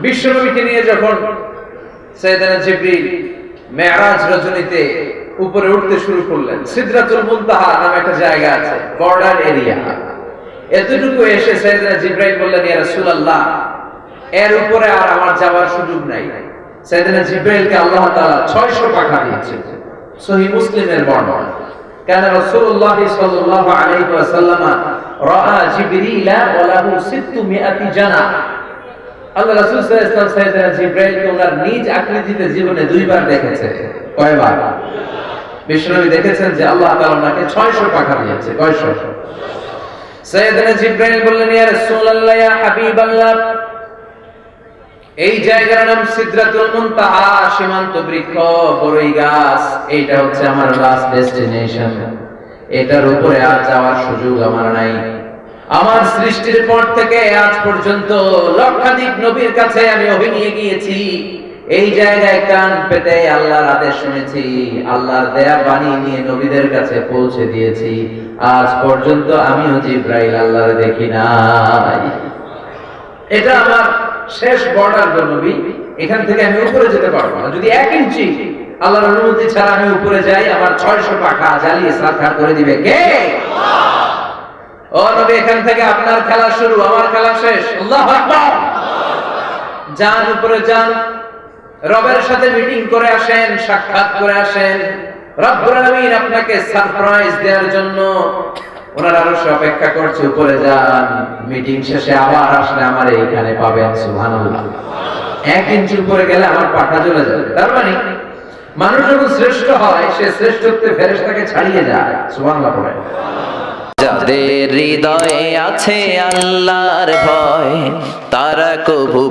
বিশ্বনবীকে নিয়ে যখন সাইয়েদনা জিবরিল মেরাজ রজনীতে উপরে উঠতে শুরু করলেন, সিদরাতুল মুনতাহা নামে একটা জায়গা আছে, বর্ডার এরিয়া। এতটুকু এসে সাইয়েদনা জিবরাইল বললেন, ইয়া রাসূলুল্লাহ, এর উপরে আর আমার যাওয়ার সুযোগ নাই। সাইয়েদনা জিবরাইলকে আল্লাহ তাআলা 600 পাখা দিয়েছেন। সহিহ মুসলিমের বর্ণনা। কারণ রাসূলুল্লাহ সাল্লাল্লাহু আলাইহি ওয়াসাল্লাম রাআ জিবরিলা ওয়া লাহু 600 জানাহ। আল্লাহ রাসূল সাল্লাল্লাহু আলাইহি ওয়াসাল্লাম সাইয়েদনা জিবরাইলকে ওনার নিজ আকৃতিতে জীবনে দুইবার দেখেছে। কয়বার? বিশ্বনবী দেখেছেন যে আল্লাহ তাআলা ওনাকে 600 পাখা দিয়েছে। কয়শো? সাইয়েদনা জিবরাইল বললেন, ইয়া রাসূলুল্লাহ, ইয়া হাবিবাল্লাহ, এই জায়গার নাম সিদরাতুল মুনতাহা, সীমান্ত বৃক্ষ, বড়ই গাছ। এইটা হচ্ছে আমার লাস্ট ডেস্টিনেশন। এটার উপরে আর যাওয়ার সুযোগ আমার নাই। আমার সৃষ্টির পর থেকে আজ পর্যন্ত লক্ষাধিক নবীর কাছে আমি ওহী নিয়ে গিয়েছি। এই জায়গায় কান পেতে আল্লাহর আদেশ শুনেছি, আল্লাহর দেয়া বাণী নিয়ে নবীদের কাছে পৌঁছে দিয়েছি। আজ পর্যন্ত আমিও জিবরাইল আল্লাহর দেখি নাই। এটা আমার শেষ বর্ডার গো নবী। এখান থেকে আমি উপরে যেতে পারবো না। যদি 1 ইঞ্চি আল্লাহর অনুমতি ছাড়া আমি উপরে যাই, আমার 600 পাখা জ্বালিয়ে সারখার করে দিবে কে? ও নবী, এখান থেকে আপনার খেলা শুরু, আমার খেলা শেষ। আল্লাহু আকবার। যান, উপরে যান, রবের সাথে মিটিং করে আসেন, সাক্ষাৎ করে আসেন। রব্বুল আলামিন আপনাকে সারপ্রাইজ দেওয়ার জন্য ওনার আরশে অপেক্ষা করছে। উপরে যান, মিটিং শেষে আবার আসলে আমার এইখানে পাবেন। সুবহানাল্লাহ। 1 ইঞ্চি উপরে গেলে আমার পাখা জ্বলে যাবে। তার মানে মানুষ যখন শ্রেষ্ঠ হয়, সে শ্রেষ্ঠত্বে ফেরেশতাকে ছাড়িয়ে যায়। সুবহানাল্লাহ পড়ে। যাদের হৃদয়ে আছে আল্লাহর ভয়, তারা কবু